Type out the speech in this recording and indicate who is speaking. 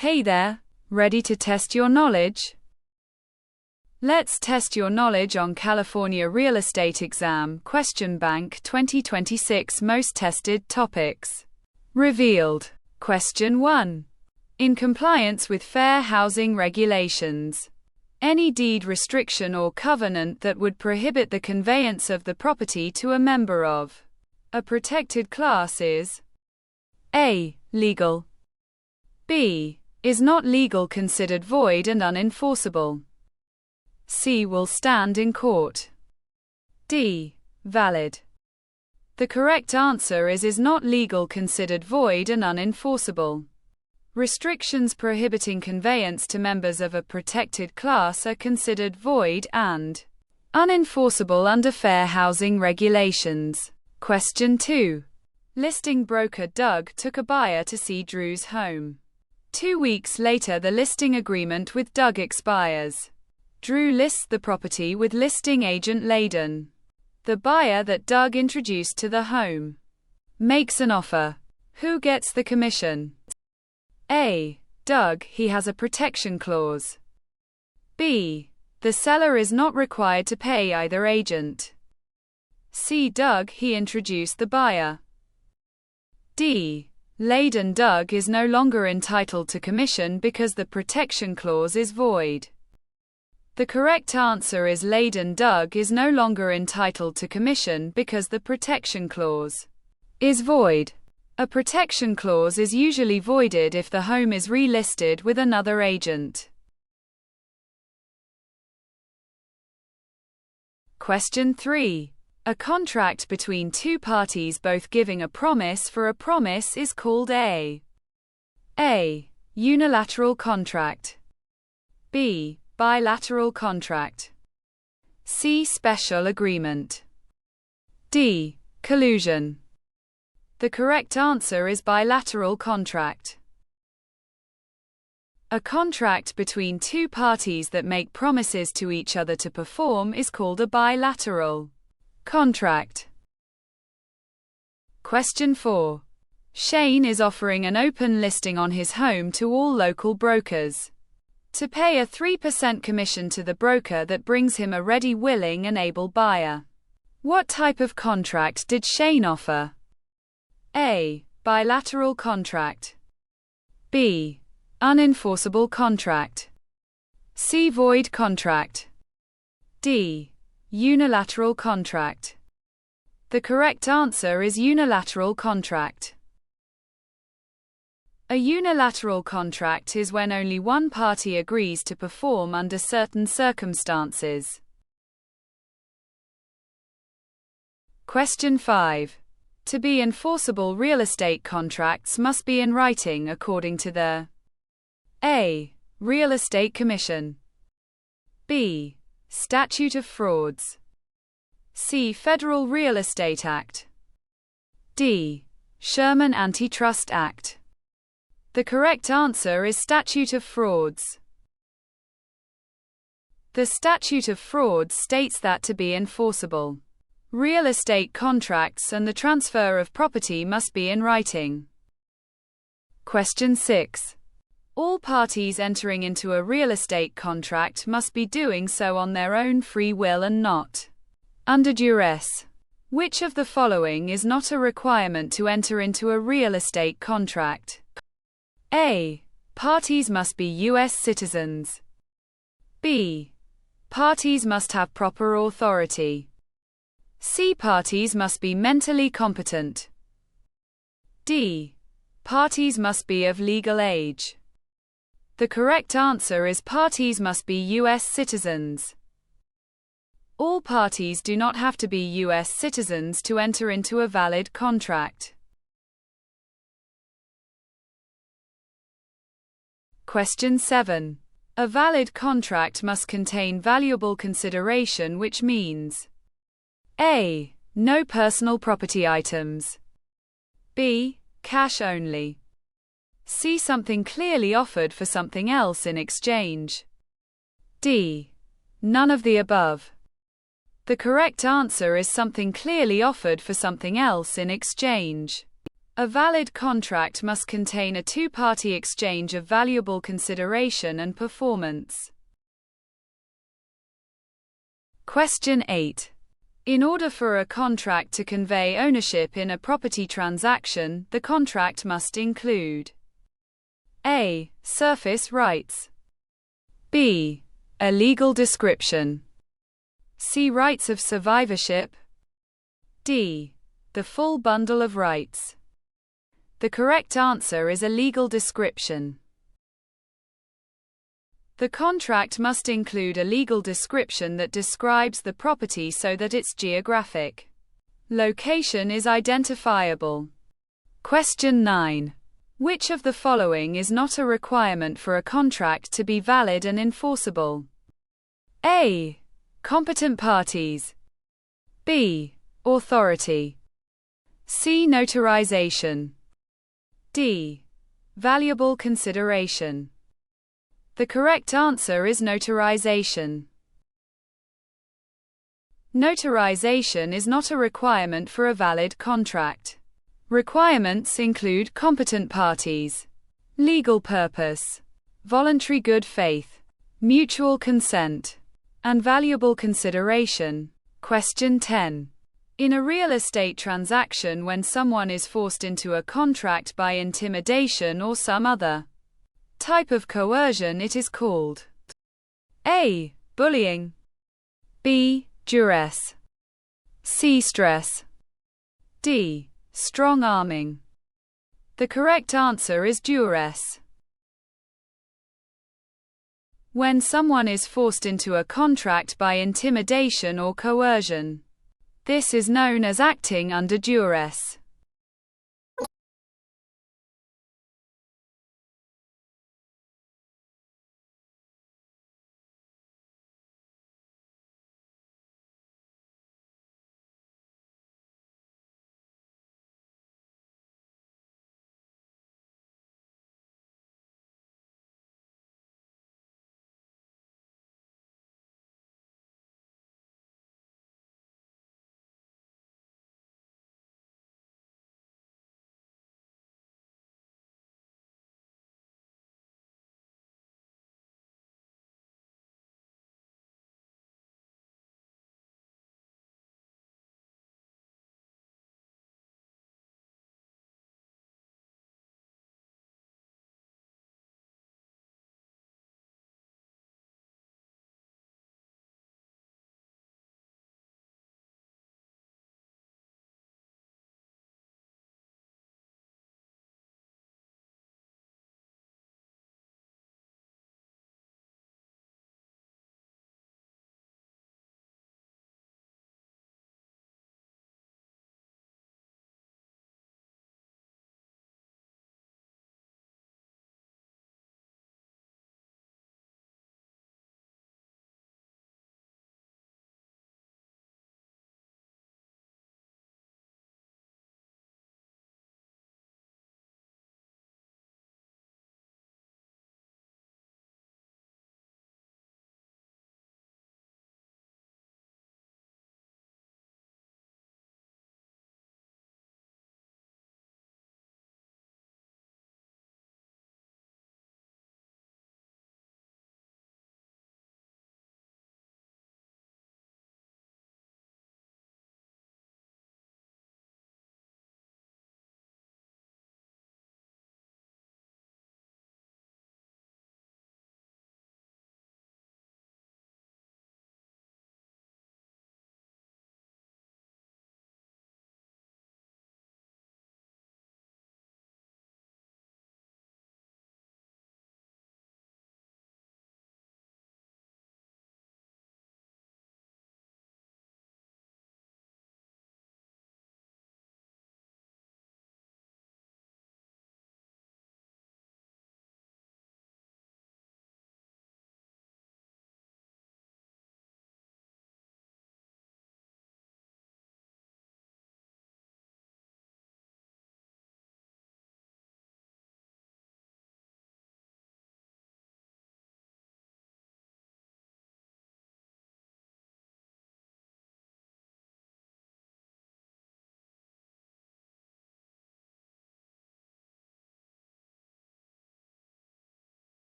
Speaker 1: Hey there, ready to test your knowledge? Let's test your knowledge on California Real Estate Exam Question Bank 2026 Most Tested Topics. Revealed. Question 1. In compliance with fair housing regulations, any deed restriction or covenant that would prohibit the conveyance of the property to a member of a protected class is A. Legal. B. Is not legal considered void and unenforceable. C. Will stand in court. D. Valid. The correct answer is not legal considered void and unenforceable. Restrictions prohibiting conveyance to members of a protected class are considered void and unenforceable under fair housing regulations. Question 2. Listing broker Doug took a buyer to see Drew's home. 2 weeks later, the listing agreement with Doug expires. Drew lists the property with listing agent Layden. The buyer that Doug introduced to the home makes an offer. Who gets the commission? A. Doug, he has a protection clause. B. The seller is not required to pay either agent. C. Doug, he introduced the buyer. D. Layden, Doug is no longer entitled to commission because the protection clause is void. The correct answer is Layden, Doug is no longer entitled to commission because the protection clause is void. A protection clause is usually voided if the home is relisted with another agent. Question 3. A contract between two parties both giving a promise for a promise is called A. Unilateral contract. B. Bilateral contract. C. Special agreement. D. Collusion. The correct answer is bilateral contract. A contract between two parties that make promises to each other to perform is called a bilateral contract. Question 4. Shane is offering an open listing on his home to all local brokers to pay a 3% commission to the broker that brings him a ready, willing, and able buyer. What type of contract did Shane offer? A. Bilateral contract. B. Unenforceable contract. C. Void contract. D. Unilateral contract. The correct answer is unilateral contract. A unilateral contract is when only one party agrees to perform under certain circumstances. Question 5. To be enforceable, real estate contracts must be in writing according to the A. Real Estate Commission. B. Statute of Frauds. C. Federal Real Estate Act. D. Sherman Antitrust Act. The correct answer is Statute of Frauds. The Statute of Frauds states that to be enforceable, real estate contracts and the transfer of property must be in writing. Question 6. All parties entering into a real estate contract must be doing so on their own free will and not under duress. Which of the following is not a requirement to enter into a real estate contract? A. Parties must be U.S. citizens. B. Parties must have proper authority. C. Parties must be mentally competent. D. Parties must be of legal age. The correct answer is parties must be U.S. citizens. All parties do not have to be U.S. citizens to enter into a valid contract. Question 7. A valid contract must contain valuable consideration, which means A. No personal property items. B. Cash only. C. Something clearly offered for something else in exchange. D. None of the above. The correct answer is something clearly offered for something else in exchange. A valid contract must contain a two-party exchange of valuable consideration and performance. Question 8. In order for a contract to convey ownership in a property transaction, the contract must include A. Surface rights. B. A legal description. C. Rights of survivorship. D. The full bundle of rights. The correct answer is a legal description. The contract must include a legal description that describes the property so that its geographic location is identifiable. Question 9. Which of the following is not a requirement for a contract to be valid and enforceable? A. Competent parties. B. Authority. C. Notarization. D. Valuable consideration. The correct answer is notarization. Notarization is not a requirement for a valid contract. Requirements include competent parties, legal purpose, voluntary good faith, mutual consent, and valuable consideration. Question 10. In a real estate transaction, when someone is forced into a contract by intimidation or some other type of coercion, it is called A. Bullying. B. Duress. C. Stress. D. Strong arming. The correct answer is duress. When someone is forced into a contract by intimidation or coercion, this is known as acting under duress.